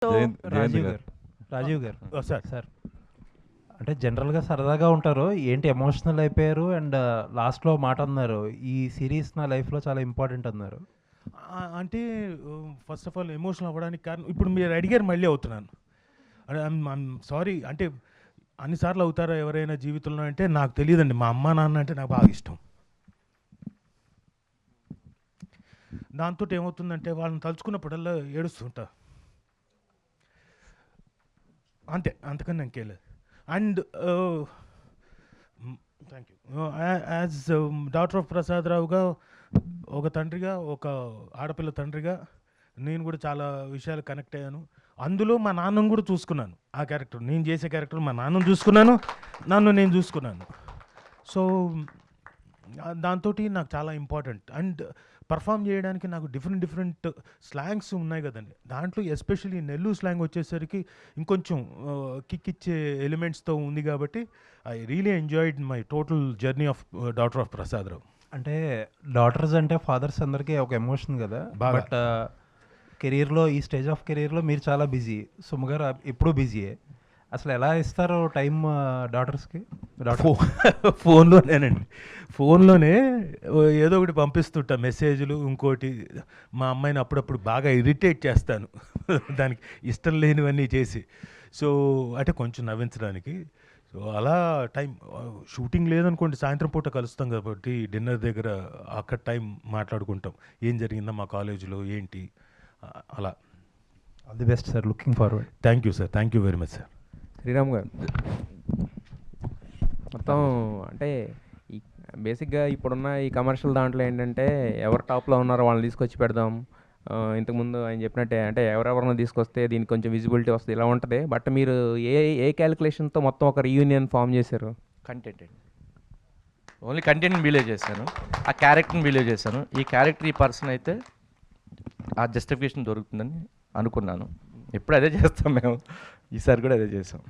So Rajiv గారు Rajiv garu sir sir అంటే జనరల్గా సరదాగా ఉంటారు, ఏంటి ఎమోషనల్ అయిపోయారు అండ్ లాస్ట్లో మాట అన్నారు, ఈ సిరీస్ నా లైఫ్లో చాలా ఇంపార్టెంట్ అన్నారు. అంటే ఫస్ట్ ఆఫ్ ఆల్ ఎమోషనల్ అవ్వడానికి కారణం ఇప్పుడు మీరు అడిగారు మళ్ళీ అవుతున్నాను. I'm sorry. అంటే అన్నిసార్లు అవుతారా ఎవరైనా జీవితంలో అంటే నాకు తెలియదండి. మా అమ్మ నాన్న అంటే నాకు బాగా ఇష్టం. దాంతో ఏమవుతుందంటే వాళ్ళని తలుచుకున్నప్పుడల్లా ఏడుస్తుంటా, అంతే, అంతకన్నా ఇంకేలేదు. And thank you. As daughter of Prasad రావుగా, ఒక తండ్రిగా, ఒక ఆడపిల్ల తండ్రిగా నేను కూడా చాలా విషయాలు కనెక్ట్ అయ్యాను. అందులో మా నాన్నను కూడా చూసుకున్నాను. ఆ క్యారెక్టర్, నేను చేసే క్యారెక్టర్ మా నాన్నను చూసుకున్నాను, నన్ను నేను చూసుకున్నాను. సో దాంతో నాకు చాలా ఇంపార్టెంట్. అండ్ పర్ఫామ్ చేయడానికి నాకు డిఫరెంట్ స్లాంగ్స్ ఉన్నాయి కదండి. దాంట్లో ఎస్పెషల్లీ నెల్లూరు స్లాంగ్ వచ్చేసరికి ఇంకొంచెం కిక్ ఇచ్చే ఎలిమెంట్స్తో ఉంది కాబట్టి I really enjoyed my total journey of daughter of Prasad Rao. అంటే డాటర్స్ అంటే ఫాదర్స్ అందరికీ ఒక ఎమోషన్ కదా. బాగా. బట్ కెరీర్లో, ఈ స్టేజ్ ఆఫ్ కెరీర్లో మీరు చాలా బిజీ. సుమ గారు ఎప్పుడూ బిజీయే. అసలు ఎలా ఇస్తారు టైం డాటర్స్కి? ఫోన్లోనేనండి. ఫోన్లోనే ఏదో ఒకటి పంపిస్తుంటా, మెసేజ్లు. ఇంకోటి, మా అమ్మాయిని అప్పుడప్పుడు బాగా ఇరిటేట్ చేస్తాను దానికి ఇష్టం లేనివన్నీ చేసి. సో అంటే కొంచెం నవ్వించడానికి. సో అలా టైం, షూటింగ్ లేదనుకోండి సాయంత్రం పూట కలుస్తాం కాబట్టి డిన్నర్ దగ్గర అక్కడ టైం మాట్లాడుకుంటాం, ఏం జరిగిందా మా కాలేజీలో ఏంటి అలా. All the best sir, looking forward. Thank you sir, thank you very much sir. Sriram గారు, మొత్తం అంటే ఈ బేసిక్గా ఇప్పుడున్న ఈ కమర్షియల్ దాంట్లో ఏంటంటే ఎవరు టాప్లో ఉన్నారో వాళ్ళని తీసుకొచ్చి పెడదాం. ఇంతకుముందు ఆయన చెప్పినట్టే అంటే ఎవరెవరిని తీసుకొస్తే దీనికి కొంచెం విజిబిలిటీ వస్తుంది, ఇలా ఉంటుంది. బట్ మీరు ఏ క్యాలిక్యులేషన్తో మొత్తం ఒక రీయూనియన్ ఫామ్ చేశారు? కంటెంట్ అండి, ఓన్లీ కంటెంట్ని బిలీవ్ చేశాను, ఆ క్యారెక్టర్ని బిలీవ్ చేశాను. ఈ క్యారెక్టర్, ఈ పర్సన్ అయితే ఆ జస్టిఫికేషన్ దొరుకుతుందని అనుకున్నాను. ఎప్పుడు అదే చేస్తాం మేము, ఈసారి కూడా అదే చేసాం.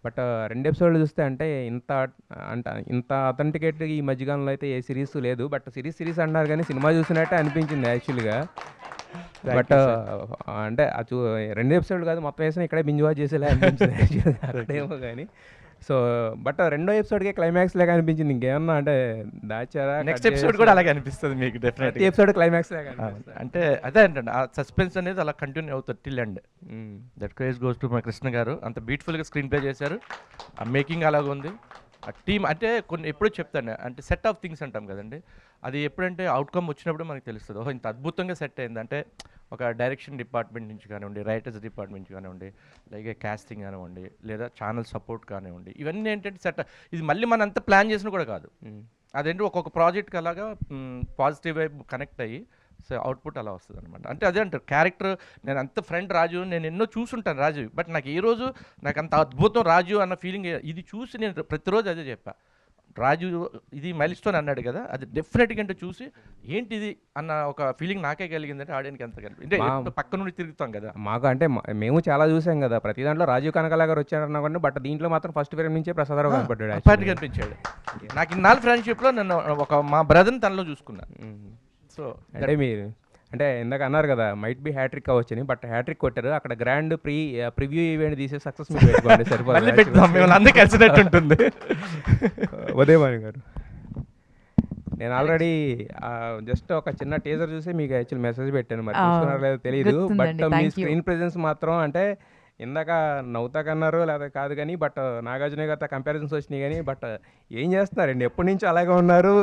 బట్ 2 ఎపిసోడ్లు చూస్తే అంటే ఇంత అథెంటికేట్ ఈ మధ్యకాలంలో అయితే ఏ సిరీస్ లేదు. బట్ సిరీస్ అంటున్నారు కానీ సినిమా చూసినట్టే అనిపించింది యాక్చువల్గా. బట్ అంటే 2 ఎపిసోడ్లు కాదు, మొత్తం వేసిన ఇక్కడే బింజ్ వాచ్ చేసేలా అనిపించింది యాక్చువల్గా అక్కడేమో కానీ. సో బట్ 2వ ఎపిసోడ్కే క్లైమాక్స్ లాగా అనిపించింది. ఇంకేమన్నా అంటే దాచారా? నెక్స్ట్ ఎపిసోడ్ కూడా అలాగే అనిపిస్తుంది మీకు డెఫినెట్. ఎపిసోడ్ క్లైమాక్స్ లాగా అంటే అదే అంటే ఆ సస్పెన్స్ అనేది అలా కంటిన్యూ అవుతుంది till end. That craze goes to మా కృష్ణ గారు. అంత బ్యూటిఫుల్గా స్క్రీన్ ప్లే చేశారు, ఆ మేకింగ్ అలాగ ఉంది. ఆ టీమ్ అంటే కొన్ని ఎప్పుడూ చెప్తాను అంటే సెట్ ఆఫ్ థింగ్స్ అంటాం కదండి, అది ఎప్పుడంటే అవుట్కమ్ వచ్చినప్పుడు మనకు తెలుస్తుంది. ఓహో ఇంత అద్భుతంగా సెట్ అయింది అంటే. ఒక డైరెక్షన్ డిపార్ట్మెంట్ నుంచి కానివ్వండి, రైటర్స్ డిపార్ట్మెంట్ నుంచి కానివ్వండి, అలాగే కాస్టింగ్ కానివ్వండి, లేదా ఛానల్ సపోర్ట్ కానివ్వండి, ఇవన్నీ ఏంటంటే సెట్. ఇది మళ్ళీ మనం అంతా ప్లాన్ చేసిన కూడా కాదు. అదేంటి ఒక్కొక్క ప్రాజెక్ట్కి అలాగా పాజిటివ్ వైపు కనెక్ట్ అయ్యి సో అవుట్పుట్ అలా వస్తుంది అనమాట. అంటే అదే అంటారు క్యారెక్టర్. నేను అంత ఫ్రెండ్ రాజు, నేను ఎన్నో చూసుంటాను రాజు, బట్ నాకు ఏ రోజు నాకు అంత అద్భుతం రాజు అన్న ఫీలింగ్ ఇది చూసి నేను ప్రతిరోజు అదే చెప్పా. రాజు ఇది మైల్స్టోన్ అన్నాడు కదా, అది డెఫినెట్గా అంటే చూసి ఏంటిది అన్న ఒక ఫీలింగ్ నాకే కలిగిందంటే ఆడియన్కి ఎంత కలిగింది అంటే పక్క నుండి తిరుగుతాం కదా. మాకు అంటే మేము చాలా చూసాం కదా, ప్రతి దాంట్లో రాజీవ్ కనకలా గారు వచ్చారన్నా కానీ, బట్ దీంట్లో మాత్రం ఫస్ట్ ఫ్రేమ్ నుంచే ప్రసాదరావు కనపడ్డాడు. అప్పటికి కనిపించాడు. నాకు ఇన్నాళ్ళు ఫ్రెండ్షిప్లో నేను ఒక మా బ్రదర్ని తనలో చూసుకున్నాను. సో అంటే మీరు అంటే ఇందాక అన్నారు కదా మైట్ బి హ్యాట్రిక్ అవ్వచ్చని, బట్ హ్యాట్రిక్ కొట్టారు. అక్కడ గ్రాండ్ ప్రివ్యూ ఈవెంట్ తీసే సక్సెస్ మీరు పెట్టుకోండి సరిపోతుంది, అందరూ కలిసినట్టు ఉంటుంది. ఉదయభాను గారు, నేను ఆల్రెడీ జస్ట్ ఒక చిన్న టీజర్ చూసి మీకు యాక్చువల్ మెసేజ్ పెట్టాను, మరి చూస్తున్నారో లేదో తెలియదు. బట్ మీ స్క్రీన్ ప్రెజెన్స్ మాత్రం అంటే ఇందాక నవ్వుతాకన్నారు లేదా కాదు కానీ, బట్ నాగార్జున గారితో కంపారిజన్స్ వచ్చినాయి కానీ, బట్ ఏం చేస్తున్నారండి ఎప్పటి నుంచి అలాగే ఉన్నారు?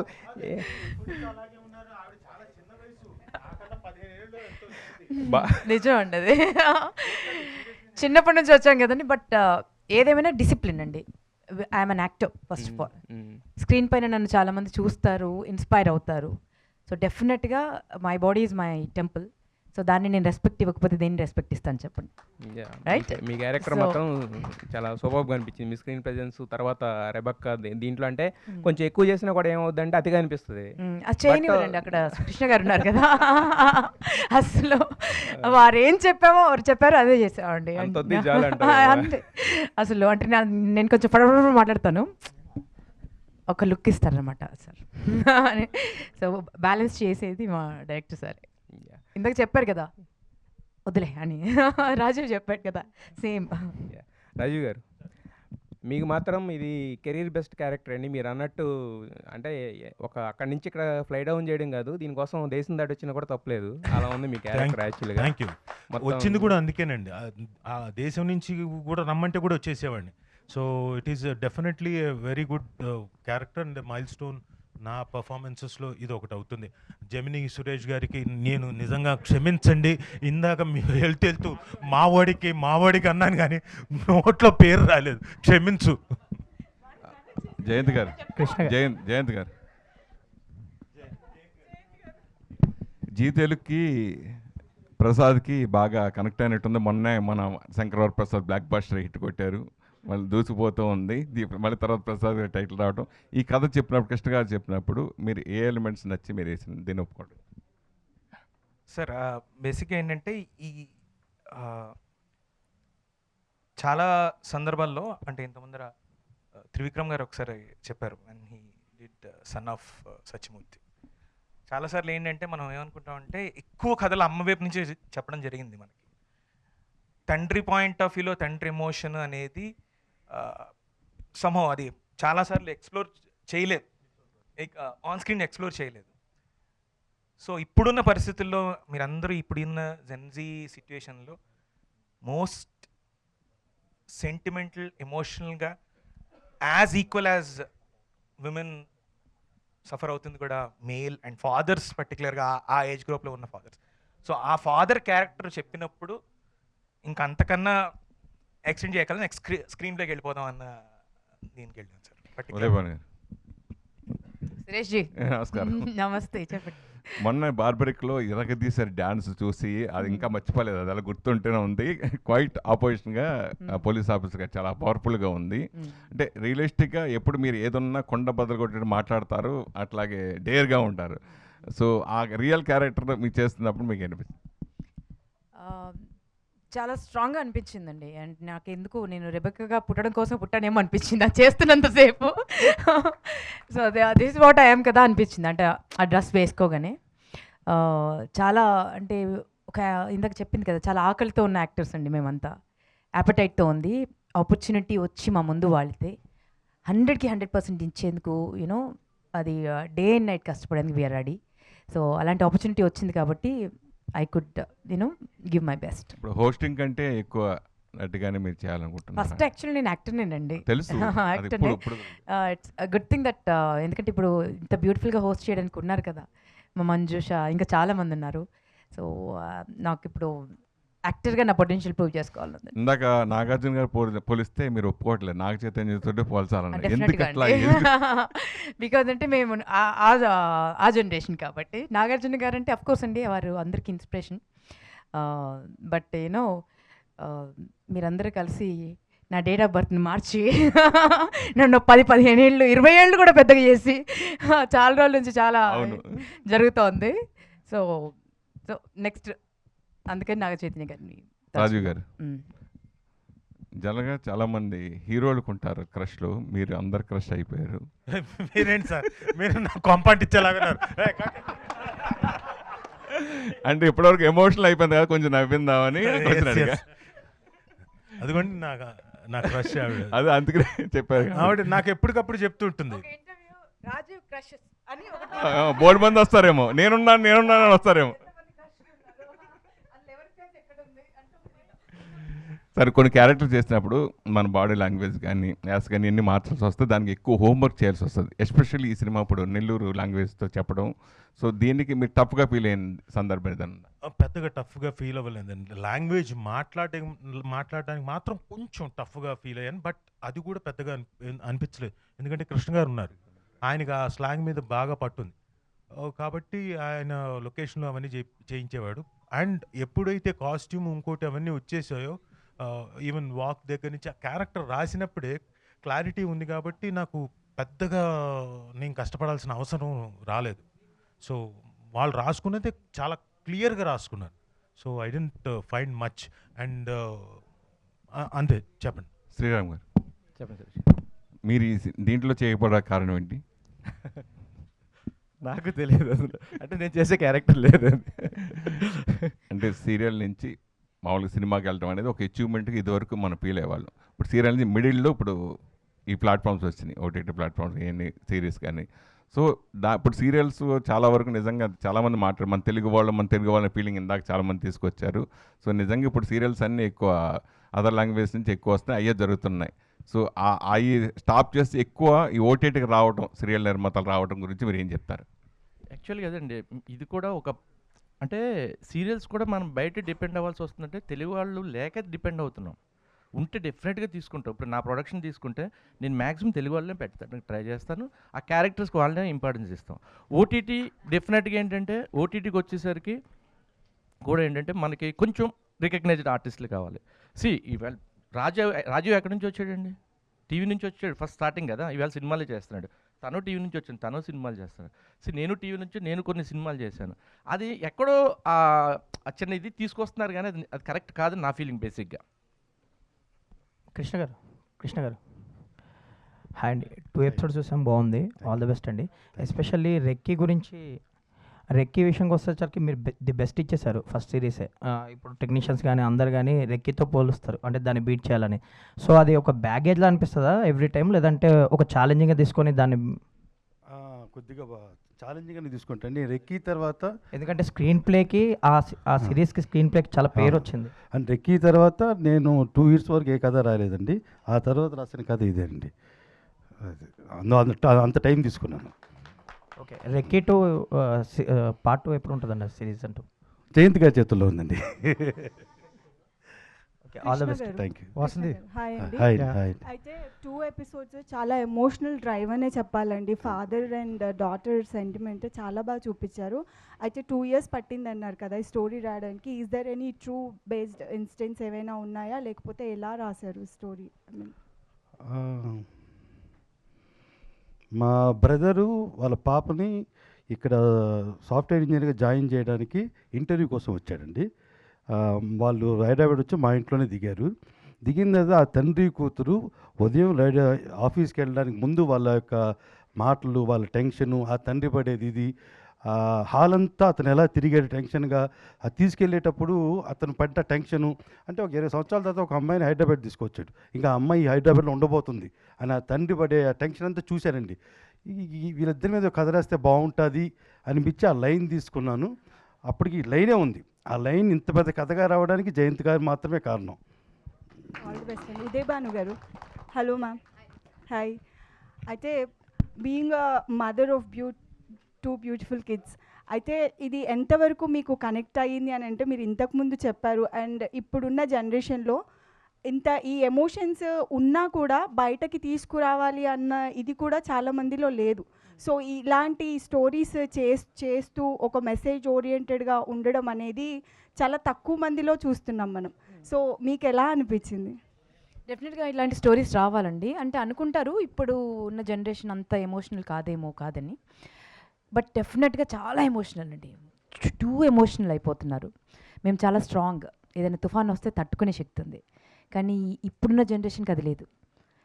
నిజం అండి అది. చిన్నప్పటి నుంచి వచ్చాం కదండి. బట్ ఏదేమైనా డిసిప్లిన్ అండి. I'm an actor first of all. Screen పైన నన్ను చాలామంది చూస్తారు, ఇన్స్పైర్ అవుతారు. సో డెఫినెట్గా my body is my temple. So దాన్ని నేను రెస్పెక్ట్ ఇవ్వకపోతే దేన్ని రెస్పెక్ట్ ఇస్తాను చెప్పండి, రైట్? మీ క్యారెక్టర్ మాత్రం చాలా సూపర్గా అనిపించింది. మీ స్క్రీన్ ప్రెజెన్స్, తర్వాత రెబక్క దీంట్లో అంటే కొంచెం ఎక్కువ చేసినా కూడా ఏమవుద్దంటే అతిగా అనిపిస్తుంది. అది చేయనివ్వరండి. అక్కడ కృష్ణ గారు ఉన్నారు కదా, అసలు వారు ఏం చెప్పారో అదే చేసామండి అంతే. అసలు అంటే నేను కొంచెం పడపడ మాట్లాడతాను, ఒక లుక్ ఇస్తారనమాట సార్. సో బ్యాలెన్స్ చేసేది మా డైరెక్టర్ సార్. ఇందాక చెప్పారు కదా వదిలే అని రాజీవ్ చెప్పాడు కదా సేమ్. రాజీవ్ గారు, మీకు మాత్రం ఇది కెరీర్ బెస్ట్ క్యారెక్టర్ అండి. మీరు అన్నట్టు అంటే ఒక అక్కడి నుంచి ఇక్కడ ఫ్లై డౌన్ చేయడం కాదు, దీనికోసం దేశం దాటి వచ్చినా కూడా తప్పలేదు. అలా ఉంది మీ క్యారెక్టర్ యాక్చువల్గా. Thank you. వచ్చింది కూడా అందుకేనండి. ఆ దేశం నుంచి కూడా రమ్మంటే కూడా వచ్చేసేవాడిని. So it is definitely a very good character and milestone నా పర్ఫార్మెన్సెస్లో ఇది ఒకటి అవుతుంది. జెమిని సురేష్ గారికి నేను నిజంగా క్షమించండి, ఇందాక మీరు వెళ్తూ మావాడికి అన్నాను కానీ నోట్లో పేరు రాలేదు, క్షమించు. జయంత్ గారు, జయంత్ గారు, జీ తెలుగుకి ప్రసాద్కి బాగా కనెక్ట్ అయినట్టుంది. మొన్నే మన Shankaravara Prasad blockbuster hit కొట్టారు, మళ్ళీ దూసిపోతూ ఉంది. మళ్ళీ తర్వాత ప్రసాద్ గారి టైటిల్ రావడం. ఈ కథ చెప్పినప్పుడు, కృష్ణ గారు చెప్పినప్పుడు మీరు ఏ ఎలిమెంట్స్ నచ్చి మీరు వేసింది దీన్ని ఒప్పుకోండి సార్? బేసిక్గా ఏంటంటే ఈ చాలా సందర్భాల్లో అంటే ఇంతకుముందర త్రివిక్రమ్ గారు ఒకసారి చెప్పారు, and he did son of Satyamurthy. చాలాసార్లు ఏంటంటే మనం ఏమనుకుంటామంటే ఎక్కువ కథలు అమ్మ వైపు నుంచి చెప్పడం జరిగింది మనకి. తండ్రి పాయింట్ ఆఫ్ వ్యూలో తండ్రి ఎమోషన్ అనేది సంభవం అది చాలాసార్లు ఎక్స్ప్లోర్ చేయలేదు, ఆన్ స్క్రీన్ ఎక్స్ప్లోర్ చేయలేదు. సో ఇప్పుడున్న పరిస్థితుల్లో మీరందరూ ఇప్పుడున్న జెన్జీ సిచ్యువేషన్లో మోస్ట్ సెంటిమెంటల్ ఎమోషనల్గా as equal as women suffer అవుతుంది కూడా మేల్ అండ్ ఫాదర్స్, పర్టికులర్గా ఆ ఏజ్ గ్రూప్లో ఉన్న ఫాదర్స్. సో ఆ ఫాదర్ క్యారెక్టర్ చెప్పినప్పుడు ఇంకా అంతకన్నా ఎక్స్టెండ్ చేయగలం, నెక్స్ట్ స్క్రీన్లోకి వెళ్ళిపోదాం అన్న దీనికి వెళ్ళాను సార్. ఉదయభాను గారు, సురేష్ జీ నమస్కారం. నమస్తే, చెప్పండి. మొన్న బార్బరిక్లో ఇరగదీశారు డ్యాన్స్ చూసి, అది ఇంకా మర్చిపోలేదు, అది అలా గుర్తుంటేనే ఉంది. క్వైట్ ఆపోజిషన్గా పోలీస్ ఆఫీసర్గా చాలా పవర్ఫుల్గా ఉంది. అంటే రియలిస్టిక్గా ఎప్పుడు మీరు ఏదన్నా కొండ బదులు కొట్టి మాట్లాడతారు, అట్లాగే డేర్గా ఉంటారు. సో ఆ రియల్ క్యారెక్టర్ మీకు చేస్తున్నప్పుడు మీకు అనిపిస్తుంది? చాలా స్ట్రాంగ్గా అనిపించిందండి. అండ్ నాకు ఎందుకు నేను రెబెక్కగా పుట్టడం కోసం పుట్టానేమో అనిపించింది అది చేస్తున్నంతసేపు. సో దిస్ వాట్ ఐఎమ్ కదా అనిపించింది, అంటే ఆ డ్రెస్ వేసుకోగానే. చాలా అంటే ఒక ఇందాక చెప్పింది కదా, చాలా ఆకలితో ఉన్న యాక్టర్స్ అండి మేమంతా. యాపటైట్తో ఉంది. ఆపర్చునిటీ వచ్చి మా ముందు వాళ్తే 100కి 100% ఇచ్చేందుకు యూనో అది డే అండ్ నైట్ కష్టపడేందుకు వీఆర్ రెడీ. సో అలాంటి ఆపర్చునిటీ వచ్చింది కాబట్టి I could give my best. ఇప్పుడు హోస్టింగ్ కంటే ఎక్కువ నట్టుగానే మీరు చేయాలనుకుంటున్నారు? ఫస్ట్ యాక్చువల్లీ నేను యాక్టర్నేనండి. తెలుసు, యాక్టర్నే. ఇట్స్ గుడ్ థింగ్ దట్ ఎందుకంటే ఇప్పుడు ఇంత బ్యూటిఫుల్గా హోస్ట్ చేయడానికి ఉన్నారు కదా, మా మంజుష, ఇంకా చాలామంది ఉన్నారు. సో నాకు ఇప్పుడు యాక్టర్గా నా పొటెన్షియల్ ప్రూవ్ చేసుకోవాలని. ఇందాక నాగార్జున గారు పోలిస్తే మీరు ఒప్పుకోవట్లేదు, నాగ చైతన్యతోటే పోల్చాలని. డెఫినెట్గా బికాజ్ అంటే మేము ఆ జనరేషన్ కాబట్టి. నాగార్జున గారు అంటే అఫ్కోర్స్ అండి వారు అందరికీ ఇన్స్పిరేషన్. బట్ యూనో మీరందరూ కలిసి నా డేట్ ఆఫ్ బర్త్ని మార్చి నన్ను 10-15 ఏళ్ళు 20 ఏళ్ళు కూడా పెద్దగా చేసి చాలా రోజుల నుంచి చాలా జరుగుతోంది. సో సో నెక్స్ట్ అందుకని నాగ చైతన్య గారిని. రాజీవ్ గారు, జనరల్గా చాలా మంది హీరోలకు ఉంటారు క్రష్లు, మీరు అందరు క్రష్ అయిపోయారు. మీరేంటి సార్, మీరు నా కొంపంటిచ్చేలాగా. అంటే ఇప్పటివరకు ఎమోషనల్ అయిపోయింది కదా, కొంచెం నవ్విందామని. అదిగోండి నా క్రష్ ఆవిడ. అదే అందుకనే చెప్పారు. ఆవిడ నాకు ఎప్పటికప్పుడు చెప్తూ ఉంటుంది. బోర్డు మంది వస్తారేమో, నేనున్నాను అని వస్తారేమో. సరే, కొన్ని క్యారెక్టర్ చేసినప్పుడు మన బాడీ లాంగ్వేజ్ కానీ యాస్ కానీ ఎన్ని మార్చాల్సి వస్తుంది, దానికి ఎక్కువ హోంవర్క్ చేయాల్సి వస్తుంది. ఎస్పెషల్లీ ఈ సినిమా ఇప్పుడు నెల్లూరు లాంగ్వేజ్తో చెప్పడం. సో దీనికి మీరు టఫ్గా ఫీల్ అయిన సందర్భం ఏదన్నా? పెద్దగా టఫ్గా ఫీల్ అవ్వలేదండి. లాంగ్వేజ్ మాట్లాడడానికి మాత్రం కొంచెం టఫ్గా ఫీల్ అయ్యాను. బట్ అది కూడా పెద్దగా అనిపించలేదు, ఎందుకంటే కృష్ణ గారు ఉన్నారు, ఆయనకి ఆ స్లాంగ్ మీద బాగా పట్టుంది కాబట్టి ఆయన లొకేషన్లో అవన్నీ చేయించేవాడు. అండ్ ఎప్పుడైతే కాస్ట్యూమ్ ఇంకోటి అవన్నీ వచ్చేసాయో, ఈవెన్ వాక్ దగ్గర నుంచి ఆ క్యారెక్టర్ రాసినప్పుడే క్లారిటీ ఉంది కాబట్టి నాకు పెద్దగా నేను కష్టపడాల్సిన అవసరం రాలేదు. సో వాళ్ళు రాసుకున్నదే చాలా క్లియర్గా రాసుకున్నారు. So I didn't find much. And అంతే. చెప్పండి శ్రీరామ్ గారు, చెప్పండి. మీరు దీంట్లో చేయబడే కారణం ఏంటి? నాకు తెలియదు అసలు, అంటే నేను చేసే క్యారెక్టర్ లేదు. అంటే సీరియల్ నుంచి మామూలుగా సినిమాకి వెళ్ళడం అనేది ఒక అచీవ్మెంట్గా ఇదివరకు మనం ఫీల్ అయ్యేవాళ్ళం. ఇప్పుడు సీరియల్ మిడిల్లో ఇప్పుడు ఈ ప్లాట్ఫామ్స్ వచ్చినాయి, ఓటీటీ ప్లాట్ఫామ్స్ ఇవన్నీ సిరీస్ కానీ. సో ఇప్పుడు సీరియల్స్ చాలా వరకు నిజంగా చాలామంది మన తెలుగు వాళ్ళ ఫీలింగ్ ఇందాక చాలామంది తీసుకొచ్చారు. సో నిజంగా ఇప్పుడు సీరియల్స్ అన్నీ ఎక్కువ అదర్ లాంగ్వేజ్ నుంచి ఎక్కువ వస్తున్నాయి, అయ్యే జరుగుతున్నాయి. సో అవి స్టాప్ చేసి ఎక్కువ ఈ ఓటీటీకి రావడం, సీరియల్ నిర్మాతలు రావడం గురించి మీరు ఏం చెప్తారు? యాక్చువల్గా అదండి, ఇది కూడా ఒక అంటే సీరియల్స్ కూడా మనం బయట డిపెండ్ అవ్వాల్సి వస్తుందంటే తెలుగు వాళ్ళు లేక డిపెండ్ అవుతున్నాం. ఉంటే డెఫినెట్గా తీసుకుంటాం. ఇప్పుడు నా ప్రొడక్షన్ తీసుకుంటే నేను మ్యాక్సిమం తెలుగు వాళ్ళనే పెడతాను, ట్రై చేస్తాను. ఆ క్యారెక్టర్స్కి వాళ్ళనే ఇంపార్టెన్స్ ఇస్తాం. ఓటీటీ డెఫినెట్గా ఏంటంటే ఓటీటీకి వచ్చేసరికి కూడా ఏంటంటే మనకి కొంచెం రికగ్నైజ్డ్ ఆర్టిస్టులు కావాలి. ఇవాళ రాజీవ్ ఎక్కడి నుంచి వచ్చాడండి? టీవీ నుంచి వచ్చాడు, ఫస్ట్ స్టార్టింగ్ కదా. ఇవాళ సినిమాలే చేస్తున్నాడు. తను టీవీ నుంచి వచ్చాను, తను సినిమాలు చేస్తాడు. నేను టీవీ నుంచి నేను కొన్ని సినిమాలు చేశాను. అది ఎక్కడో చిన్న ఇది తీసుకొస్తున్నారు కానీ అది కరెక్ట్ కాదు నా ఫీలింగ్ బేసిక్గా. కృష్ణ గారు హాయ్ అండి. 2 ఎపిసోడ్స్ చూసాం, బాగుంది. ఆల్ ది బెస్ట్ అండి. ఎస్పెషల్లీ రెక్కీ విషయంకి వచ్చేసరికి మీరు ది బెస్ట్ ఇచ్చేసారు ఫస్ట్ సిరీసే. ఇప్పుడు టెక్నీషియన్స్ కానీ అందరు కానీ రెక్కీతో పోలుస్తారు, అంటే దాన్ని బీట్ చేయాలని. సో అది ఒక బ్యాగేజ్లా అనిపిస్తుందా ఎవ్రీ టైం, లేదంటే ఒక ఛాలెంజింగ్గా తీసుకొని దాన్ని? కొద్దిగా ఛాలెంజింగ్గా తీసుకుంటాను రెక్కీ తర్వాత. ఎందుకంటే స్క్రీన్ ప్లేకి ఆ సిరీస్కి స్క్రీన్ ప్లేకి చాలా పేరు వచ్చింది. అండ్ రెక్కీ తర్వాత నేను 2 years వరకు ఏ కథ రాలేదండి. ఆ తర్వాత రాసిన కథ ఇదే అండి. అంత టైం తీసుకున్నాను. ఓకే, రెక్కీ 2 పార్ట్ 2 ఎప్పుడు ఉంటుందండి సిరీస్ అంటూ? జయంత్ గారి చేతుల్లో ఉందండి. Okay, all the best. Thank you. Vasanthi hi అండి. హాయ్. అయితే 2 episodes చాలా ఎమోషనల్ డ్రైవ్ అనే చెప్పాలండి. ఫాదర్ అండ్ డాటర్ సెంటిమెంట్ చాలా బాగా చూపించారు. అయితే 2 years పట్టింది అన్నారు కదా ఈ స్టోరీ రాయడానికి. Is there any true based instance ఏమైనా ఉన్నాయా, లేకపోతే ఎలా రాశారు స్టోరీ? మా బ్రదరు వాళ్ళ పాపని ఇక్కడ సాఫ్ట్వేర్ ఇంజనీర్గా జాయిన్ చేయడానికి ఇంటర్వ్యూ కోసం వచ్చాడండి. వాళ్ళు హైదరాబాద్ వచ్చి మా ఇంట్లోనే దిగారు. దిగిన తర్వాత ఆ తండ్రి కూతురు ఉదయం ఆఫీస్కి వెళ్ళడానికి ముందు వాళ్ళ యొక్క మాటలు, వాళ్ళ టెన్షను, ఆ తండ్రి పడేది ఇది, హాల్ అంతా అతను ఎలా తిరిగాడు టెన్షన్గా, అది తీసుకెళ్ళేటప్పుడు అతను పడ్డ టెన్షను. అంటే ఒక 20 సంవత్సరాల తర్వాత ఒక అమ్మాయిని హైదరాబాద్ తీసుకొచ్చాడు, ఇంకా అమ్మాయి హైదరాబాద్లో ఉండబోతుంది అని ఆ తండ్రి పడే ఆ టెన్షన్ అంతా చూశానండి. వీళ్ళిద్దరి మీద కథ రాస్తే బాగుంటుంది అనిపించి ఆ లైన్ తీసుకున్నాను. అప్పటికి లైనే ఉంది. ఆ లైన్ ఇంత పెద్ద కథగా రావడానికి జయంత్ గారు మాత్రమే కారణం. ఆల్ ది బెస్ట్ అండి. ఉదయ్ భాను గారు. Hello ma'am. హాయ్. అయితే being a mother of 2 beautiful kids, అయితే ఇది ఎంతవరకు మీకు కనెక్ట్ అయ్యింది అని అంటే మీరు ఇంతకుముందు చెప్పారు. అండ్ ఇప్పుడున్న జనరేషన్లో ఇంత ఈ ఎమోషన్స్ ఉన్నా కూడా బయటకి తీసుకురావాలి అన్న ఇది కూడా చాలామందిలో లేదు. సో ఇలాంటి స్టోరీస్ చేస్తూ ఒక మెసేజ్ ఓరియంటెడ్గా ఉండడం అనేది చాలా తక్కువ మందిలో చూస్తున్నాం మనం. సో మీకు ఎలా అనిపించింది? డెఫినెట్గా ఇలాంటి స్టోరీస్ రావాలండి. అంటే అనుకుంటారు ఇప్పుడు ఉన్న జనరేషన్ అంత ఎమోషనల్ కాదని, బట్ డెఫినెట్గా చాలా ఎమోషనల్ అండి. టూ ఎమోషనల్ అయిపోతున్నారు. మేము చాలా స్ట్రాంగ్, ఏదైనా తుఫాన్ వస్తే తట్టుకునే శక్తి ఉంది. కానీ ఇప్పుడున్న జనరేషన్కి అది లేదు.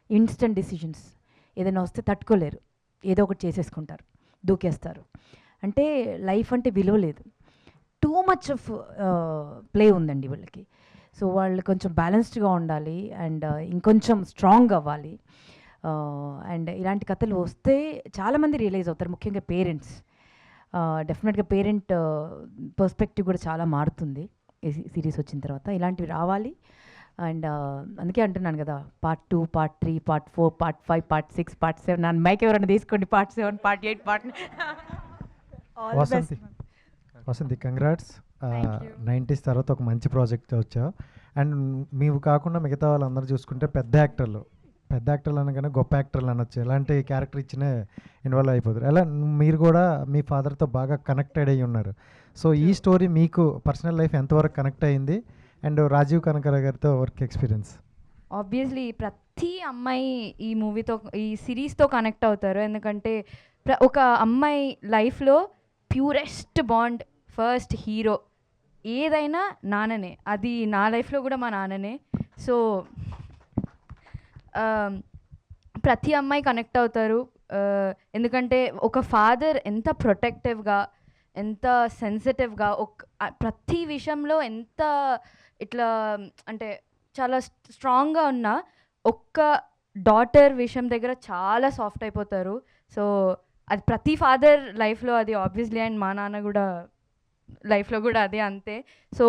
ఇన్స్టెంట్ డిసిషన్స్, ఏదైనా వస్తే తట్టుకోలేరు, ఏదో ఒకటి చేసేసుకుంటారు, దూకేస్తారు. అంటే లైఫ్ అంటే విలువ లేదు. టూ మచ్ ఆఫ్ ప్లే ఉందండి వీళ్ళకి. సో వాళ్ళు కొంచెం బ్యాలెన్స్డ్గా ఉండాలి అండ్ ఇంకొంచెం స్ట్రాంగ్ అవ్వాలి. అండ్ ఇలాంటి కథలు వస్తే చాలామంది రియలైజ్ అవుతారు, ముఖ్యంగా పేరెంట్స్. డెఫినెట్గా పేరెంట్ పర్స్పెక్టివ్ కూడా చాలా మారుతుంది ఈ సిరీస్ వచ్చిన తర్వాత. ఇలాంటివి రావాలి. అండ్ అందుకే అంటున్నాను కదా, part 2, part 3, part 4, part 5, part 6, part 7. నన్ను మైక్ ఎవరైనా తీసుకోండి. Part 7, part 8, part Vasanthi congrats. 90s తర్వాత ఒక మంచి ప్రాజెక్ట్ వచ్చావు. అండ్ మీవు కాకుండా మిగతా వాళ్ళందరూ చూసుకుంటే పెద్ద యాక్టర్లు అనగానే గొప్ప యాక్టర్లు అనొచ్చు. ఎలాంటి క్యారెక్టర్ ఇచ్చినా ఇన్వాల్వ్ అయిపోతారు. అలా మీరు కూడా మీ ఫాదర్తో బాగా కనెక్టెడ్ అయ్యి ఉన్నారు. సో ఈ స్టోరీ మీకు పర్సనల్ లైఫ్ ఎంతవరకు కనెక్ట్ అయ్యింది? అండ్ రాజీవ్ కనకర గారితో వర్క్ ఎక్స్పీరియన్స్. ఆబ్వియస్లీ ప్రతి అమ్మాయి ఈ మూవీతో, ఈ సిరీస్తో కనెక్ట్ అవుతారు. ఎందుకంటే ఒక అమ్మాయి లైఫ్లో ప్యూరెస్ట్ బాండ్, ఫస్ట్ హీరో ఏదైనా నాన్ననే. అది నా లైఫ్లో కూడా మా నాన్ననే. సో ప్రతి అమ్మాయి కనెక్ట్ అవుతారు. ఎందుకంటే ఒక ఫాదర్ ఎంత ప్రొటెక్టివ్గా, ఎంత సెన్సిటివ్గా, ప్రతి విషయంలో ఎంత ఇట్లా అంటే చాలా స్ట్రాంగ్గా ఉన్న ఒక్క డాటర్ విషయం దగ్గర చాలా సాఫ్ట్ అయిపోతారు. సో అది ప్రతి ఫాదర్ లైఫ్లో అది ఆబ్వియస్లీ, అండ్ మా నాన్న కూడా లైఫ్లో కూడా అదే అంతే. సో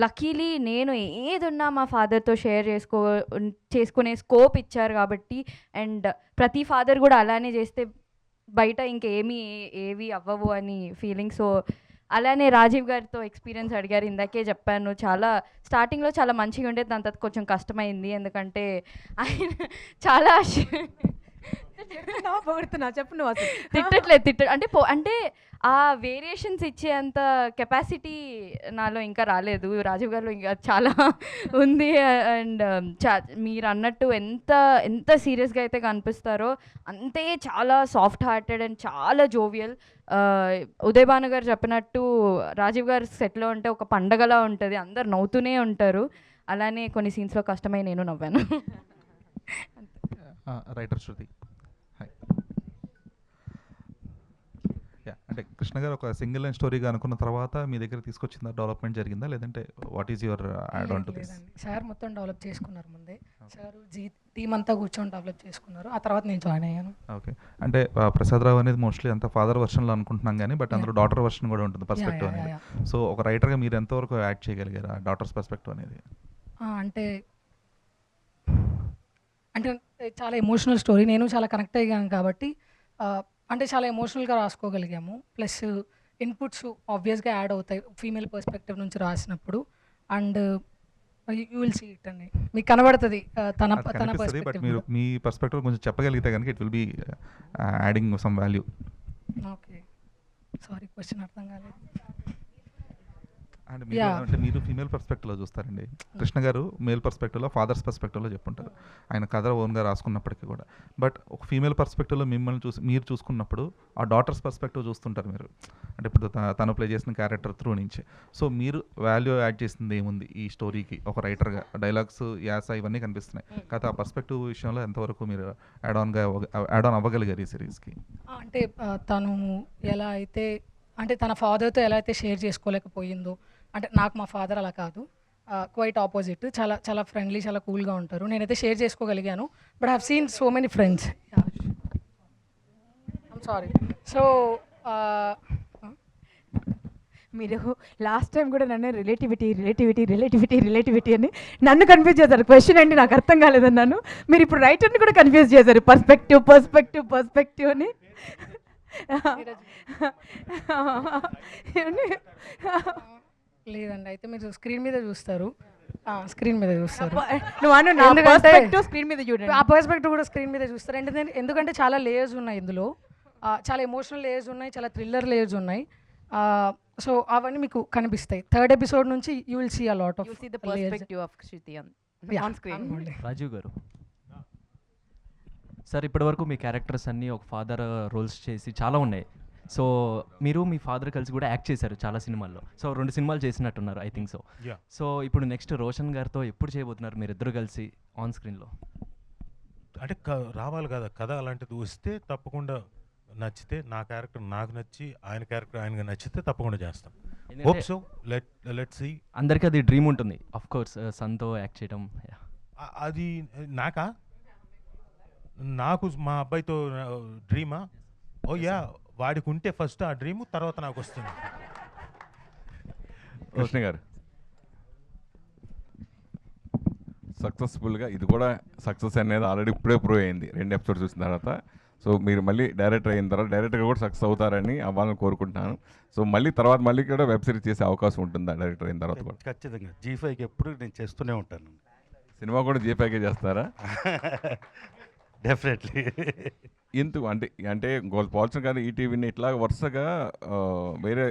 లక్కీలీ నేను ఏదున్నా మా ఫాదర్తో షేర్ చేసుకునే స్కోప్ ఇచ్చారు కాబట్టి, అండ్ ప్రతి ఫాదర్ కూడా అలానే చేస్తే బయట ఏవి అవ్వవు అని ఫీలింగ్. సో అలానే రాజీవ్ గారితో ఎక్స్పీరియన్స్ అడిగారు, ఇందాకే చెప్పాను. చాలా స్టార్టింగ్లో చాలా మంచిగా ఉండేది, దాని తర్వాత కొంచెం కష్టమైంది. ఎందుకంటే ఆయన చాలా పొగుడుతున్నా చెప్పు నువ్వు అసలు. తిట్టట్లేదు అంటే ఆ వేరియేషన్స్ ఇచ్చే అంత కెపాసిటీ నాలో ఇంకా రాలేదు. రాజీవ్ గారిలో ఇంకా చాలా ఉంది. అండ్ మీరు అన్నట్టు ఎంత సీరియస్గా అయితే కనిపిస్తారో అంతే చాలా సాఫ్ట్ హార్టెడ్ అండ్ చాలా జోవియల్. ఉదయ్ భాను గారు చెప్పినట్టు రాజీవ్ గారు సెట్లో ఉంటే ఒక పండగలా ఉంటుంది, అందరు నవ్వుతూనే ఉంటారు. అలానే కొన్ని సీన్స్లో కష్టమై నేను నవ్వాను. రైటర్ శృతి. హాయ్. అంటే కృష్ణ గారు ఒక సింగిల్ లైన్ స్టోరీగా అనుకున్న తర్వాత మీ దగ్గర తీసుకొచ్చిందా, డెవలప్మెంట్ జరిగిందా, లేదంటే what is your add on to this? Sir మొత్తం డెవలప్ చేసుకున్నారు ముందే. సార్ టీమ్ అంతా కూర్చొని డెవలప్ చేసుకున్నారు, ఆ తర్వాత నేను జాయిన్ అయ్యాను. ఓకే. అంటే ప్రసాదరావు అనేది మోస్ట్లీ అంత ఫాదర్ వర్షన్లో అనుకుంటున్నాం కానీ, బట్ అందులో డాటర్ వర్షన్ కూడా ఉంటుంది, పర్స్పెక్టివ్ అనేది. సో ఒక రైటర్గా మీరు ఎంతవరకు యాడ్ చేయగలిగారు ఆ డాటర్స్ పర్స్పెక్టివ్ అనేది? అంటే చాలా ఎమోషనల్ స్టోరీ, నేను చాలా కనెక్ట్ అయ్యాను కాబట్టి అంటే చాలా ఎమోషనల్గా రాసుకోగలిగాము. ప్లస్ ఇన్పుట్స్ ఆబ్వియస్గా యాడ్ అవుతాయి ఫీమేల్ పర్స్పెక్టివ్ నుంచి రాసినప్పుడు. And you will see it అండి, మీకు కనబడుతుంది తన పర్స్పెక్టివ్. బట్ మీరు మీ పర్స్పెక్టివ్ కొంచెం చెప్పగలిగితే కనుక it will be adding some value. Okay, sorry question అర్థం కాలేదు. అండ్ అంటే మీరు ఫీమేల్ పర్స్పెక్టివ్లో చూస్తారండి, కృష్ణ గారు మేల్ పర్స్పెక్టివ్లో ఫాదర్స్ పర్స్పెక్టివ్లో చెప్పుంటారు, ఆయన కథ ఓన్గా రాసుకున్నప్పటికీ కూడా. బట్ ఒక ఫీమేల్ పర్స్పెక్టివ్లో మిమ్మల్ని మీరు చూసుకున్నప్పుడు ఆ డాటర్స్ పర్స్పెక్టివ్ చూస్తుంటారు మీరు, అంటే ఇప్పుడు తను ప్లే చేసిన క్యారెక్టర్ త్రూ నుంచి. సో మీరు వాల్యూ యాడ్ చేసింది ఏముంది ఈ స్టోరీకి ఒక రైటర్గా? డైలాగ్స్, యాస ఇవన్నీ కనిపిస్తున్నాయి, కాకపోతే ఆ పర్స్పెక్టివ్ విషయంలో ఎంతవరకు మీరు యాడ్ ఆన్ అవ్వగలిగారు ఈ సిరీస్కి? అంటే తను ఎలా అయితే అంటే తన ఫాదర్తో ఎలా అయితే షేర్ చేసుకోలేకపోయిందో, అంటే నాకు మా ఫాదర్ అలా కాదు, క్వైట్ ఆపోజిట్, చాలా చాలా ఫ్రెండ్లీ, చాలా కూల్గా ఉంటారు. నేనైతే షేర్ చేసుకోగలిగాను. But I have seen so many friends. I'm sorry. So మీరు లాస్ట్ టైం కూడా నన్ను రిలేటివిటీ అని నన్ను కన్ఫ్యూజ్ చేశారు. క్వశ్చన్ అండి నాకు అర్థం కాలేదన్నాను, మీరు ఇప్పుడు రైటర్ని కూడా కన్ఫ్యూజ్ చేశారు, పర్స్పెక్టివ్ అని. లేదండి, అయితే మీరు స్క్రీన్ మీద చూస్తారు, స్క్రీన్ మీద చూస్తారు. స్క్రీన్ మీద చూడండి, ఆ పర్స్పెక్టివ్ కూడా స్క్రీన్ మీద చూస్తారు. ఎందుకంటే చాలా లేయర్స్ ఉన్నాయి ఇందులో, చాలా ఎమోషనల్ లేయర్స్ ఉన్నాయి, చాలా థ్రిల్లర్ లేయర్స్ ఉన్నాయి. సో అవన్నీ మీకు కనిపిస్తాయి. థర్డ్ ఎపిసోడ్ నుంచి you will see a lot of Rajeev garu, sir ఇప్పటివరకు మీ క్యారెక్టర్స్ అన్నీ ఒక ఫాదర్ రోల్స్ చేసి చాలా ఉన్నాయి. సో మీరు మీ ఫాదర్ కలిసి కూడా యాక్ట్ చేశారు చాలా సినిమాల్లో. సో 2 సినిమాలు చేసినట్టున్నారు ఐ థింక్ సో. సో ఇప్పుడు నెక్స్ట్ రోషన్ గారితో ఎప్పుడు చేయబోతున్నారు మీరిద్దరు కలిసి ఆన్ స్క్రీన్లో? అంటే రావాలి కదా కథ, అలాంటిది వస్తే తప్పకుండా నచ్చితే, నా క్యారెక్టర్ నాకు నచ్చి ఆయన క్యారెక్టర్ ఆయనగా నచ్చితే తప్పకుండా చేస్తాం. Hope so, let's see. అందరికీ అది డ్రీమ్ ఉంటుంది ఆఫ్ కోర్స్, సన్తో యాక్ట్ చేయడం. అది నాకు మా అబ్బాయితో డ్రీమా? ఓ యా, వాడికి ఉంటే ఫస్ట్ ఆ డ్రీము, తర్వాత నాకు వస్తుంది. కృష్ణ గారు సక్సెస్ఫుల్గా, ఇది కూడా సక్సెస్ అనేది ఆల్రెడీ ఇప్పుడే ప్రూవ్ అయింది 2 ఎపిసోడ్స్ చూసిన తర్వాత. సో మీరు మళ్ళీ డైరెక్టర్ అయిన తర్వాత డైరెక్టర్గా కూడా సక్సెస్ అవుతారని అవ్వాలని కోరుకుంటున్నాను. సో మళ్ళీ కూడా వెబ్ సిరీస్ చేసే అవకాశం ఉంటుందా డైరెక్టర్ అయిన తర్వాత కూడా? ఖచ్చితంగా G5కి ఎప్పుడు నేను చేస్తూనే ఉంటాను. సినిమా కూడా G5కే చేస్తారా? డెఫినెట్లీ. ఎందుకు అంటే పోల్చిన కానీ ఈటీవీని ఇట్లా వరుసగా వేరే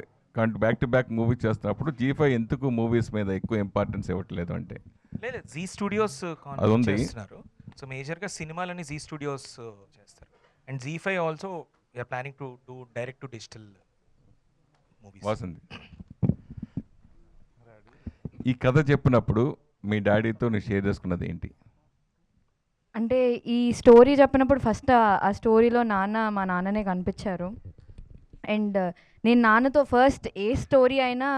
బ్యాక్ టు బ్యాక్ మూవీస్ చేస్తున్నప్పుడు G5 ఎందుకు మూవీస్ మీద ఎక్కువ ఇంపార్టెన్స్ ఇవ్వట్లేదు అంటే? లేదు, జీ స్టూడియోస్ చేస్తున్నారు. సో మేజర్గా సినిమాలని జీ స్టూడియోస్ చేస్తారు. And G5 also we are planning to do direct to digital movies. వాసంది, ఈ కథ చెప్పినప్పుడు మీ డాడీతో నేను షేర్ చేసుకున్నది ఏంటి? అంటే ఈ స్టోరీ చెప్పినప్పుడు ఫస్ట్ ఆ స్టోరీలో మా నాన్ననే కనిపించారు. అండ్ నేను నాన్నతో ఫస్ట్ ఏ స్టోరీ అయినా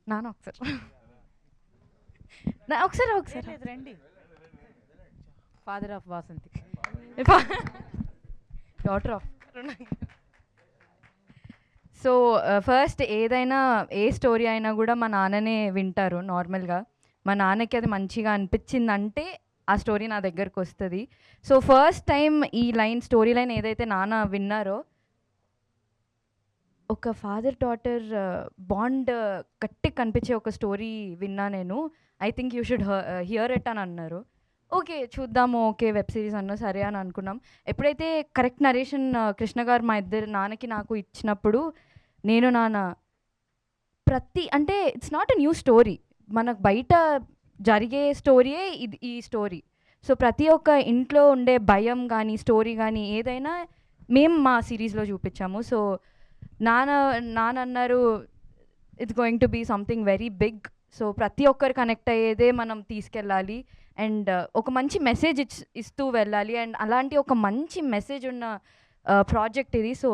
నాన్న ఒకసారి ఒకసారి రండి. Father of Vasanthi, daughter of. So first ఏదైనా ఏ స్టోరీ అయినా కూడా మా నాన్ననే వింటారు నార్మల్గా. మా నాన్నకి అది మంచిగా అనిపించిందంటే ఆ స్టోరీ నా దగ్గరకు వస్తుంది. సో ఫస్ట్ టైం ఈ స్టోరీ లైన్ ఏదైతే నాన్న విన్నారో, ఒక ఫాదర్ డాటర్ బాండ్ గట్టి కనిపించే ఒక స్టోరీ విన్నా నేను. I think you should here it అని అన్నారు. ఓకే చూద్దాము, ఓకే వెబ్ సిరీస్ అన్నా సరే అని అనుకున్నాం. ఎప్పుడైతే కరెక్ట్ నరేషన్ కృష్ణ గారు మా ఇద్దరు నాన్నకి నాకు ఇచ్చినప్పుడు, నేను నాన్న అంటే it's not a new story, మనకు బయట జరిగే స్టోరీయే ఈ స్టోరీ. సో ప్రతి ఒక్క ఇంట్లో ఉండే భయం కానీ స్టోరీ కానీ ఏదైనా మేము మా సిరీస్లో చూపించాము. సో నాన్న అన్నారు it's going to be something very big. So ప్రతి ఒక్కరు కనెక్ట్ అయ్యేదే మనం తీసుకెళ్ళాలి అండ్ ఒక మంచి మెసేజ్ ఇస్తూ వెళ్ళాలి. అండ్ అలాంటి ఒక మంచి మెసేజ్ ఉన్న ప్రాజెక్ట్ ఇది. సో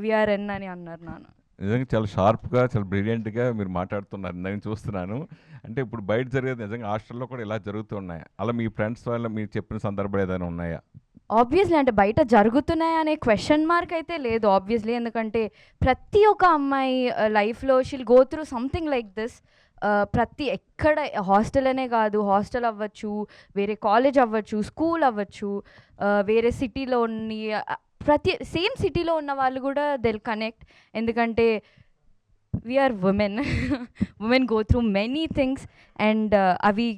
విఆర్ఎన్ అని అన్నారు నాన్న. నిజంగా చాలా షార్ప్గా, చాలా బ్రిలియంట్గా మీరు మాట్లాడుతున్నారు, నేను చూస్తున్నాను. అంటే ఇప్పుడు బయట జరిగేది నిజంగా హాస్టల్లో కూడా ఇలా జరుగుతున్నాయి. అలా మీ ఫ్రెండ్స్ వల్ల మీరు చెప్పిన సందర్భాలు ఏదైనా ఉన్నాయా? ఆబ్వియస్లీ అంటే బయట జరుగుతున్నాయి అనే క్వశ్చన్ మార్క్ అయితే లేదు ఆబ్వియస్లీ. ఎందుకంటే ప్రతి ఒక్క అమ్మాయి లైఫ్లో she'll go through something like this. ఎక్కడ హాస్టల్ అనే కాదు, హాస్టల్ అవ్వచ్చు, వేరే కాలేజ్ అవ్వచ్చు, స్కూల్ అవ్వచ్చు, వేరే సిటీలో సేమ్ సిటీలో ఉన్న వాళ్ళు కూడా దిల్ కనెక్ట్. ఎందుకంటే we are women go through many things and అవి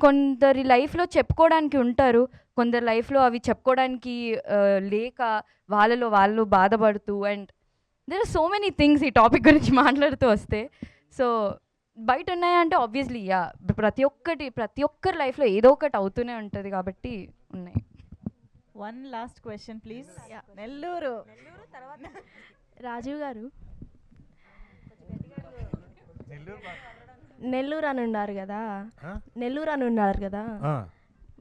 కొందరి లైఫ్లో చెప్పుకోవడానికి ఉంటారు, కొందరి లైఫ్లో అవి చెప్పుకోవడానికి లేక వాళ్ళు బాధపడుతూ. And there are so many things ఈ టాపిక్ గురించి మాట్లాడుతూ వస్తే. సో బయట ఉన్నాయంటే ఆబ్వియస్లీ ప్రతి ఒక్కరి లైఫ్లో ఏదో ఒకటి అవుతూనే ఉంటుంది కాబట్టి ఉన్నాయి. One last question please. Nellore తర్వాత రాజీవ్ గారు నెల్లూరు అని ఉన్నారు కదా,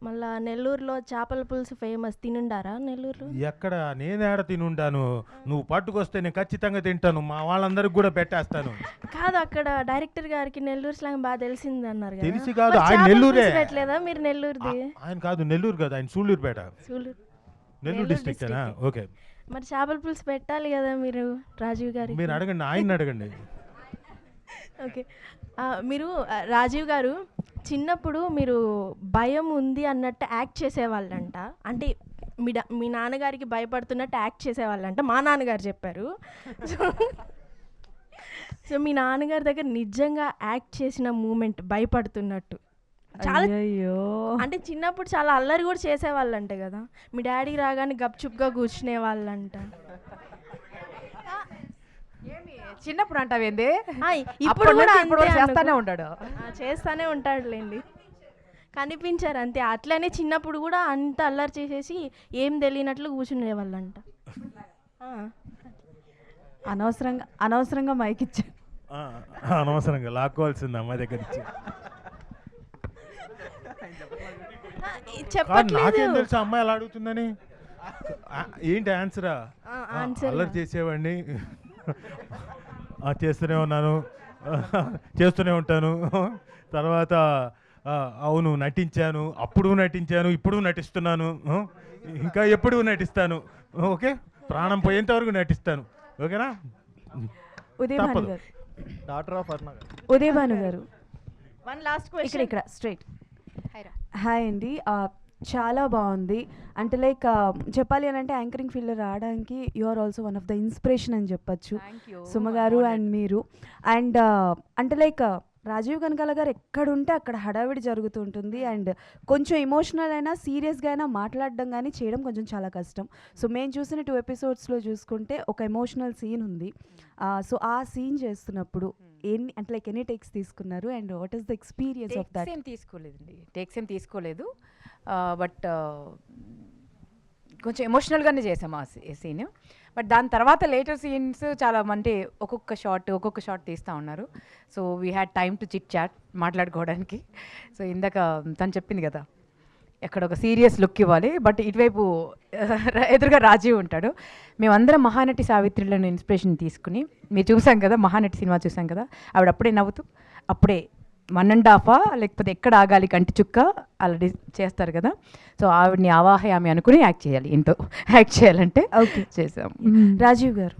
మళ్ళా నెల్లూరులో చేపల పులుసు ఫేమస్, తినుండారా నెల్లూరులో? ఎక్కడ నేను ఏడ తినుంటాను, నువ్వు పట్టుకొస్తే నేను ఖచ్చితంగా తింటాను, మా వాళ్ళందరికి కూడా పెట్టేస్తాను. కాదు, అక్కడ డైరెక్టర్ గారికి నెల్లూరు స్లాంగ్ బాగా తెలిసింది అన్నారు కదా. తెలిసి కాదు, ఆయన నెల్లూరే. పెట్టలేదా మీరు నెల్లూరుది? ఆయన కాదు నెల్లూరు కదా, ఆయన సూళ్ళూరుపేట, నెల్లూరు డిస్ట్రిక్ట్. ఓకే, మరి చేపల పులుసు పెట్టాలి కదా మీరు రాజీవ్ గారికి. మీరు అడగండి, ఆయన అడగండి. ఓకే, మీరు రాజీవ్ గారు చిన్నప్పుడు మీరు భయం ఉంది అన్నట్టు యాక్ట్ చేసేవాళ్ళంట. అంటే మీ నాన్నగారికి భయపడుతున్నట్టు యాక్ట్ చేసేవాళ్ళంట, మా నాన్నగారు చెప్పారు. సో మీ నాన్నగారి దగ్గర నిజంగా యాక్ట్ చేసిన మూమెంట్ భయపడుతున్నట్టు చాలా, అంటే చిన్నప్పుడు చాలా అల్లరి కూడా చేసేవాళ్ళంట కదా, మీ డాడీ రాగానే గప్చుప్గా కూర్చునే వాళ్ళంట. చిన్నప్పుడు అంటావేంది? ఇప్పుడు కూడా చేస్తానే ఉంటాడులేండి, కనిపించారు అంతే. అట్లనే చిన్నప్పుడు కూడా అంత అల్లరి చేసేసి ఏం తెలియనట్లు కూర్చునే వాళ్ళంట. అనవసరంగా మైక్ ఇచ్చాను, అనవసరంగా లాక్కోవాల్సింది అమ్మాయి దగ్గర నుంచి. నాకేం తెలుసు అమ్మాయి అలా అడుగుతుందని. ఏంటి ఆన్సరా? అల్లరి చేసేవాడిని, చేస్తూనే ఉంటాను. తర్వాత అవును నటించాను, అప్పుడు నటించాను, ఇప్పుడు నటిస్తున్నాను, ఇంకా ఎప్పుడు నటిస్తాను. ఓకే, ప్రాణం పోయేంత వరకు నటిస్తాను. ఓకేనా? డాక్టర్ ఆఫ్ అర్ణ ఉదయభాను గారు, వన్ లాస్ట్ క్వశ్చన్. ఇక్కడ స్ట్రైట్. హాయ్ అండి, చాలా బాగుంది. అంటే లైక్ చెప్పాలి అని అంటే యాంకరింగ్ ఫీల్డ్లో రావడానికి you are also one of the inspiration అని చెప్పచ్చు, సుమ గారు అండ్ మీరు. అండ్ అంటే లైక్ రాజీవ్ కనకాల గారు ఎక్కడుంటే అక్కడ హడావిడి జరుగుతూ ఉంటుంది. అండ్ కొంచెం ఎమోషనల్ అయినా సీరియస్గా అయినా మాట్లాడడం కానీ చేయడం కొంచెం చాలా కష్టం. సో మేము చూసిన 2 ఎపిసోడ్స్లో చూసుకుంటే ఒక ఎమోషనల్ సీన్ ఉంది. సో ఆ సీన్ చేస్తున్నప్పుడు అంటే లైక్ ఎన్ని టేక్స్ తీసుకున్నారు and what is the experience of that? Takes ఏం తీసుకోలేదు, బట్ కొంచెం ఎమోషనల్గానే చేసాము ఆ సీన్. బట్ దాని తర్వాత లేటర్ సీన్స్ చాలా అంటే ఒక్కొక్క షాట్ తీస్తూ ఉన్నారు. So we had time to chit chat, మాట్లాడుకోవడానికి. సో ఇందాక తను చెప్పింది కదా, ఎక్కడ ఒక సీరియస్ లుక్ ఇవ్వాలి, బట్ ఇటువైపు ఎదురుగా రాజీవ్ ఉంటాడు. మేమందరం మహానటి సావిత్రిలను ఇన్స్పిరేషన్ తీసుకుని, మీరు చూసాం కదా, మహానటి సినిమా చూసాం కదా, ఆవిడ అప్పుడే నవ్వుతూ అప్పుడే 1.5 లేకపోతే ఎక్కడ ఆగాలి కంటి చుక్క అలా చేస్తారు కదా, సో ఆవిడని ఆవాహయామి అనుకుని యాక్ట్ చేయాలి, ఇంట్లో యాక్ట్ చేయాలంటే ఓకే చేసాం. రాజీవ్ గారు,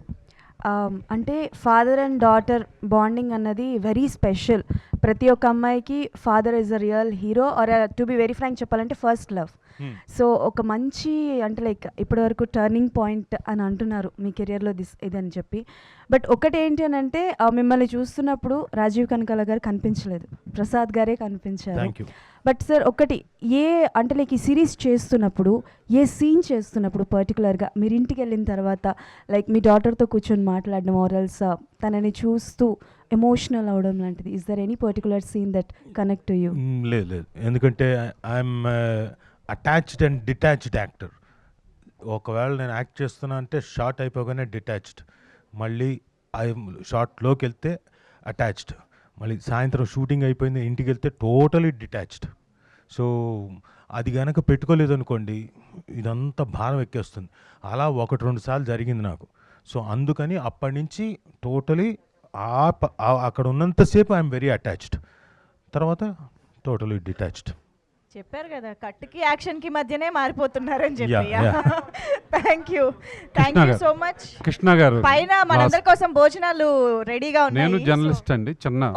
అంటే ఫాదర్ అండ్ డాటర్ బాండింగ్ అన్నది వెరీ స్పెషల్. ప్రతి ఒక్క అమ్మాయికి father is a real hero, or to be very frank చెప్పాలంటే ఫస్ట్ లవ్. సో ఒక మంచి అంటే లైక్ ఇప్పటివరకు టర్నింగ్ పాయింట్ అని అంటున్నారు మీ కెరియర్లో ఇదని చెప్పి. బట్ ఒకటి ఏంటి అని అంటే మిమ్మల్ని చూస్తున్నప్పుడు రాజీవ్ కనకాల గారు కనిపించలేదు, ప్రసాద్ గారే కనిపించారు. బట్ సార్ ఒకటి అంటే లైక్ ఈ సిరీస్ చేస్తున్నప్పుడు ఏ సీన్ చేస్తున్నప్పుడు పర్టికులర్గా మీరు ఇంటికి వెళ్ళిన తర్వాత లైక్ మీ డాటర్తో కూర్చొని మాట్లాడడం ఆరల్స్ తనని చూస్తూ ఎమోషనల్ అవడం లాంటిది, is there any particular scene that connect to you? లేదు, ఎందుకంటే I'm attached and detached actor. ఒకవేళ నేను యాక్ట్ చేస్తున్నా అంటే షార్ట్ అయిపోగానే డిటాచ్డ్, మళ్ళీ షార్ట్లోకి వెళ్తే అటాచ్డ్, మళ్ళీ సాయంత్రం షూటింగ్ అయిపోయింది ఇంటికి వెళ్తే టోటలీ డిటాచ్డ్. సో అది కనుక పెట్టుకోలేదు అనుకోండి ఇదంతా భారం ఎక్కేస్తుంది. అలా 1-2 సార్లు జరిగింది నాకు. సో అందుకని అప్పటి నుంచి టోటలీ అక్కడ ఉన్నంతసేపు ఐఎమ్ వెరీ అటాచ్డ్, తర్వాత టోటలీ డిటాచ్డ్. చెప్పారు కదా కట్కి యాక్షన్కి మధ్యనే మారిపోతున్నారని చెప్పి. Yeah. Thank you so much Krishna గారు. పైన మనందరి కోసం భోజనాలు రెడీగా ఉన్నాయి. నేను జర్నలిస్ట్ అండి, చిన్న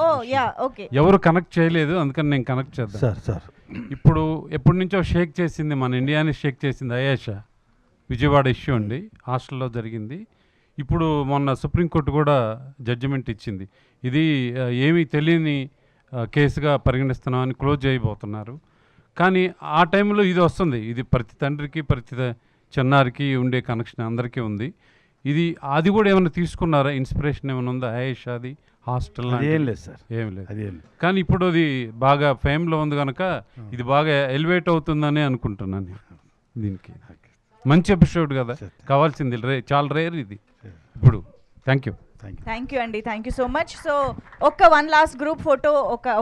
ఓకే. ఎవరు కనెక్ట్ చేయలేదు అందుకని నేను కనెక్ట్ చేద్దాం. సార్ ఇప్పుడు ఎప్పటి నుంచో షేక్ చేసింది మన ఇండియాని షేక్ చేసింది అయేషా, విజయవాడ ఇష్యూ అండి, హాస్టల్లో జరిగింది. ఇప్పుడు మొన్న సుప్రీంకోర్టు కూడా జడ్జిమెంట్ ఇచ్చింది, ఇది ఏమీ తెలియని కేసుగా పరిగణిస్తున్నామని క్లోజ్ చేయబోతున్నారు. కానీ ఆ టైంలో ఇది వస్తుంది, ఇది ప్రతి తండ్రికి ప్రతి చిన్నారికి ఉండే కనెక్షన్ అందరికీ ఉంది. ఇది అది కూడా ఏమైనా తీసుకున్నారా, ఇన్స్పిరేషన్ ఏమైనా ఉందా ఆయేషాది హాస్టల్? ఏం లేదు సార్, ఏం లేదు. కానీ ఇప్పుడు అది బాగా ఫేమ్లో ఉంది కనుక ఇది బాగా ఎలివేట్ అవుతుందని అనుకుంటున్నాను. దీనికి మంచి ఎపిసోడ్ కదా కావాల్సింది, చాలా రేర్ ఇది ఇప్పుడు. థ్యాంక్ యూ అండి, thank you so much. So one last group photo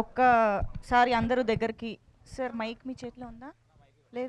ఒక్కసారి అందరూ దగ్గరికి. సార్ మైక్ మీ చేతిలో ఉందా?